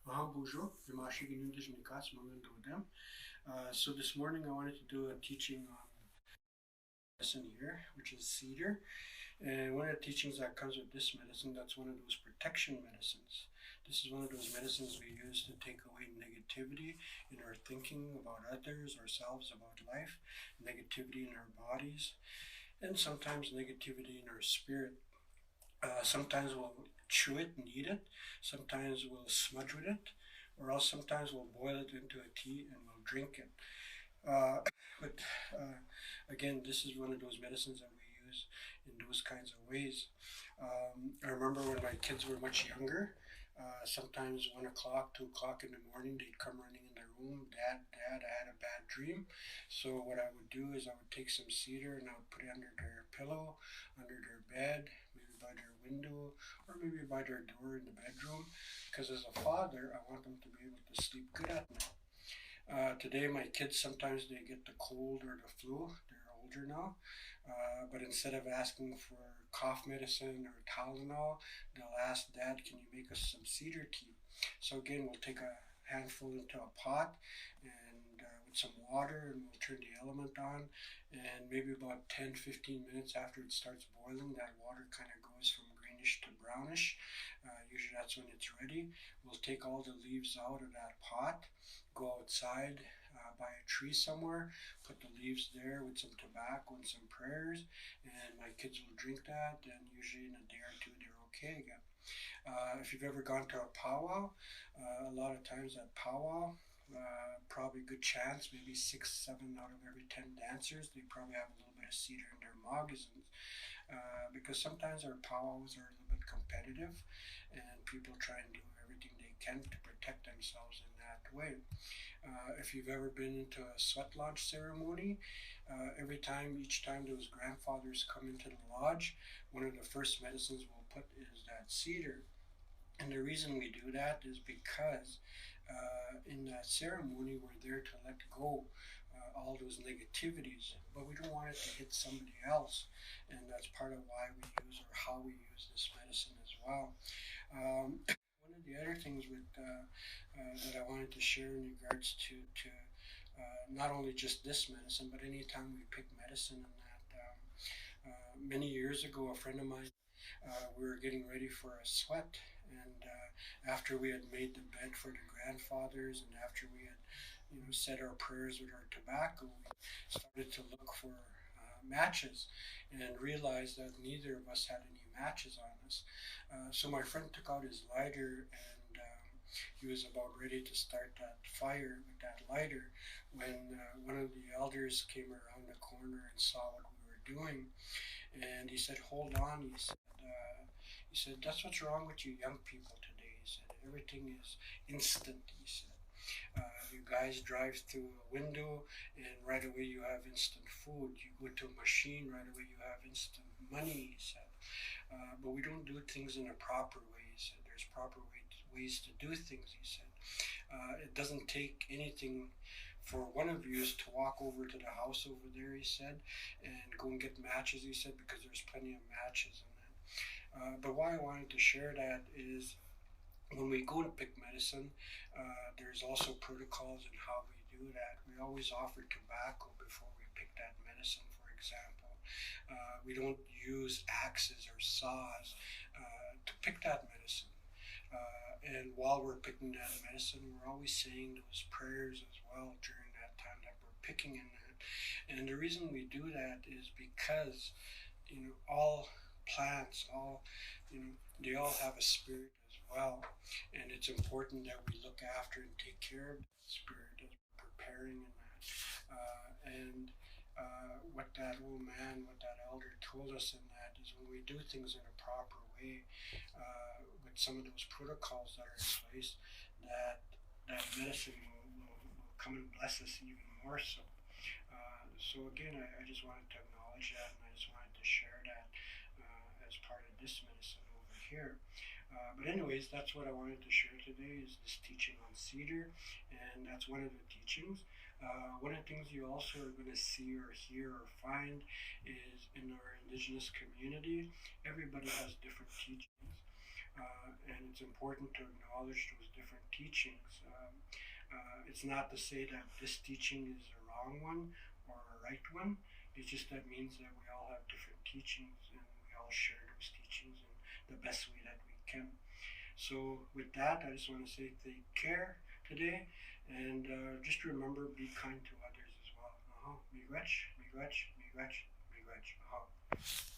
Bonjour, so this morning I wanted to do a teaching on medicine here, which is cedar. And one of the teachings that comes with this medicine, that's one of those protection medicines. This is one of those medicines we use to take away negativity in our thinking about others, ourselves, about life, negativity in our bodies, and sometimes negativity in our spirit. Sometimes we'll chew it and eat it. Sometimes we'll smudge with it, or else sometimes we'll boil it into a tea and we'll drink it. Uh, but again, this is one of those medicines that we use in those kinds of ways. I remember when my kids were much younger. Sometimes 1 o'clock, 2 o'clock in the morning, they'd come running in their room. Dad, I had a bad dream. So what I would do is I would take some cedar and I would put it under their pillow, under their bed, maybe by their window, or maybe by their door in the bedroom. Because as a father, I want them to be able to sleep good at night. Today, my kids sometimes they get the cold or the flu. They're older now, but instead of asking for cough medicine or Tylenol, they'll ask Dad, "Can you make us some cedar tea?" So again, we'll take a handful into a pot and with some water, and we'll turn the element on. And maybe about 10-15 minutes after it starts boiling, that water kind of goes from greenish to brownish. Usually, that's when it's ready. We'll take all the leaves out of that pot, go outside by a tree somewhere, put the leaves there with some tobacco and some prayers, and my kids will drink that, and usually in a day or two they're okay again. If you've ever gone to a powwow, a lot of times at powwow, probably good chance, maybe 6, 7 out of every 10 dancers, they probably have a little bit of cedar in their moccasins. Because sometimes our powwows are a little bit competitive, and people try and do everything they can to protect themselves in that way. If you've ever been into a sweat lodge ceremony, each time those grandfathers come into the lodge, one of the first medicines we'll put is that cedar. And the reason we do that is because in that ceremony we're there to let go all those negativities, but we don't want it to hit somebody else, and that's part of why we use or how we use this medicine as well. One of the other things that I wanted to share in regards to not only just this medicine, but anytime we pick medicine, and many years ago, a friend of mine, we were getting ready for a sweat, and after we had made the bed for the grandfathers, and after we had, said our prayers with our tobacco, we started to look for matches, and realized that neither of us had any matches on us. So my friend took out his lighter, and he was about ready to start that fire with that lighter when one of the elders came around the corner and saw what we were doing, and he said, "Hold on," he said, "That's what's wrong with you young people today." He said, "Everything is instant," he said. You guys drive through a window and right away you have instant food. You go to a machine, right away you have instant money, he said. But we don't do things in a proper way, he said. There's proper ways to do things, he said. It doesn't take anything for one of you to walk over to the house over there, he said, and go and get matches, he said, because there's plenty of matches in that. But why I wanted to share that is when we go to pick medicine, there's also protocols in how we do that. We always offer tobacco before we pick that medicine, for example. We don't use axes or saws to pick that medicine. And while we're picking that medicine, we're always saying those prayers as well during that time that we're picking in that. And the reason we do that is because, all plants, they all have a spirit as well. And it's important that we look after and take care of that spirit as we're preparing in that. And what that elder told us in that is when we do things in a proper way, with some of those protocols that are in place, that medicine will come and bless us even more so. So again, I just wanted to acknowledge that, and I just wanted to share that as part of this medicine over here. But anyways, that's what I wanted to share today is this teaching on cedar, and that's one of the teachings. One of the things you also are going to see or hear or find is in our indigenous community, everybody has different teachings. and it's important to acknowledge those different teachings. It's not to say that this teaching is a wrong one or a right one. It just that means that we all have different teachings and we all share those teachings in the best way that we can. So with that, I just want to say take care today, and just remember, be kind to others as well. Miigwech, miigwech, miigwech, miigwech.